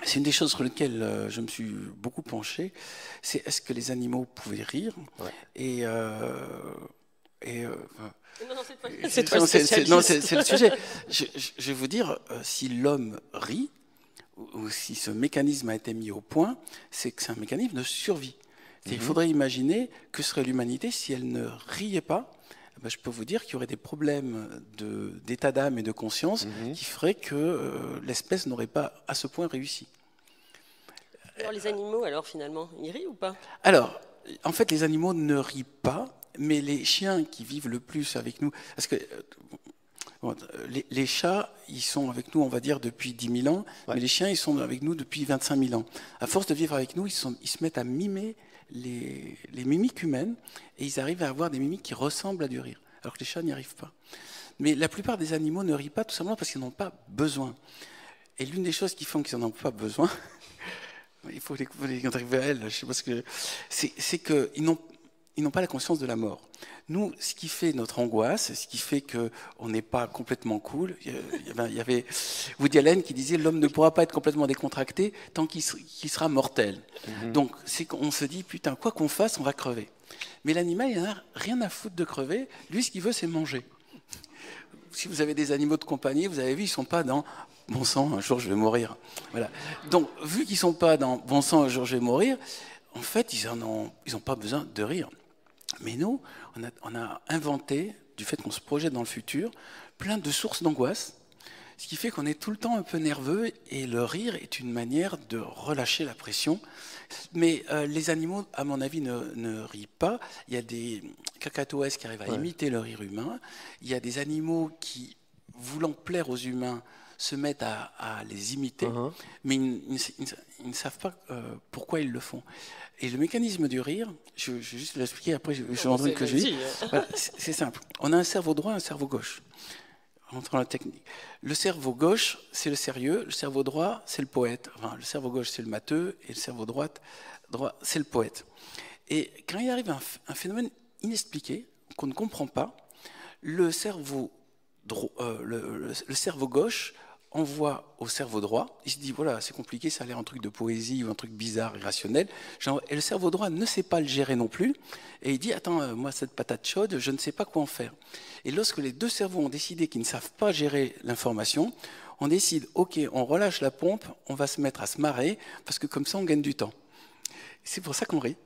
C'est une des choses sur lesquelles je me suis beaucoup penché, c'est est-ce que les animaux pouvaient rire? Ouais. Et, enfin, Non, c'est toi le non, spécialiste. c'est le sujet. Je vais vous dire, si l'homme rit, ou si ce mécanisme a été mis au point, c'est que c'est un mécanisme de survie. Il faudrait imaginer que serait l'humanité si elle ne riait pas. Eh ben, je peux vous dire qu'il y aurait des problèmes d'état d'âme et de conscience qui feraient que l'espèce n'aurait pas à ce point réussi. Alors les animaux, alors finalement, ils rient ou pas? Alors, en fait, les animaux ne rient pas, mais les chiens qui vivent le plus avec nous, parce que bon, les chats, ils sont avec nous, on va dire, depuis 10 000 ans, mais les chiens, ils sont avec nous depuis 25 000 ans. À force de vivre avec nous, ils se mettent à mimer les mimiques humaines, et ils arrivent à avoir des mimiques qui ressemblent à du rire, alors que les chats n'y arrivent pas. Mais la plupart des animaux ne rient pas tout simplement parce qu'ils n'en ont pas besoin. Et l'une des choses qui font qu'ils n'en ont pas besoin, il faut les arriver à elle, je sais pas ce que c'est qu'ils n'ont pas la conscience de la mort. Nous, ce qui fait notre angoisse, ce qui fait qu'on n'est pas complètement cool, il y avait Woody Allen qui disait l'homme ne pourra pas être complètement décontracté tant qu'il sera mortel. Donc, c'est qu'on se dit, putain, quoi qu'on fasse, on va crever. Mais l'animal, il n'en a rien à foutre de crever. Lui, ce qu'il veut, c'est manger. Si vous avez des animaux de compagnie, vous avez vu, ils ne sont pas dans « bon sang, un jour je vais mourir ». Voilà. Donc, vu qu'ils ne sont pas dans « bon sang, un jour je vais mourir », en fait, ils n'ont pas besoin de rire. Mais nous, on a inventé, du fait qu'on se projette dans le futur, plein de sources d'angoisse, ce qui fait qu'on est tout le temps un peu nerveux, et le rire est une manière de relâcher la pression. Mais les animaux, à mon avis, ne rient pas. Il y a des cacatoès qui arrivent à imiter le rire humain. Il y a des animaux qui, voulant plaire aux humains, se mettent à les imiter, mais ils ne savent pas pourquoi ils le font. Et le mécanisme du rire, je vais juste l'expliquer, après je vais rentrer que je dis. Voilà, c'est simple. On a un cerveau droit et un cerveau gauche. Rentrons dans la technique. Le cerveau gauche, c'est le sérieux. Le cerveau droit, c'est le poète. Enfin, le cerveau gauche, c'est le matheux. Et le cerveau droit, c'est le poète. Et quand il arrive un phénomène inexpliqué, qu'on ne comprend pas, le cerveau gauche envoie au cerveau droit, il se dit, voilà, c'est compliqué, ça a l'air un truc de poésie ou un truc bizarre, irrationnel. Et le cerveau droit ne sait pas le gérer non plus, et il dit, attends, moi, cette patate chaude, je ne sais pas quoi en faire. Et lorsque les deux cerveaux ont décidé qu'ils ne savent pas gérer l'information, on décide, ok, on relâche la pompe, on va se mettre à se marrer, parce que comme ça, on gagne du temps. C'est pour ça qu'on rit.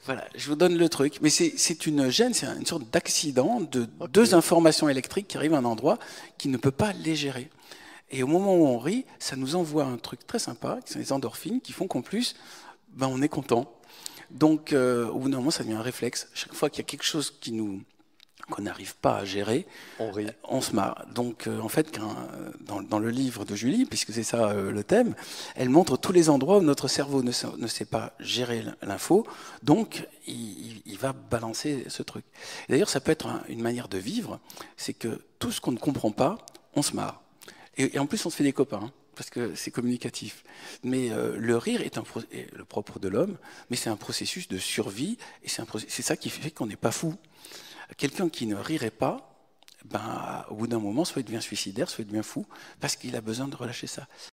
Voilà, je vous donne le truc. Mais c'est une gêne, c'est une sorte d'accident de deux informations électriques qui arrivent à un endroit qui ne peut pas les gérer. Et au moment où on rit, ça nous envoie un truc très sympa, qui sont les endorphines, qui font qu'en plus, ben, on est content. Donc, au bout d'un moment, ça devient un réflexe. Chaque fois qu'il y a quelque chose qu'on n'arrive pas à gérer, on se marre. Donc, en fait, dans le livre de Julie, puisque c'est ça le thème, elle montre tous les endroits où notre cerveau ne sait pas gérer l'info, donc il va balancer ce truc. D'ailleurs, ça peut être une manière de vivre, c'est que tout ce qu'on ne comprend pas, on se marre. Et en plus, on se fait des copains, hein, parce que c'est communicatif. Mais le rire est le propre de l'homme, mais c'est un processus de survie, et c'est ça qui fait qu'on n'est pas fou. Quelqu'un qui ne rirait pas, ben, au bout d'un moment, soit il devient suicidaire, soit il devient fou, parce qu'il a besoin de relâcher ça.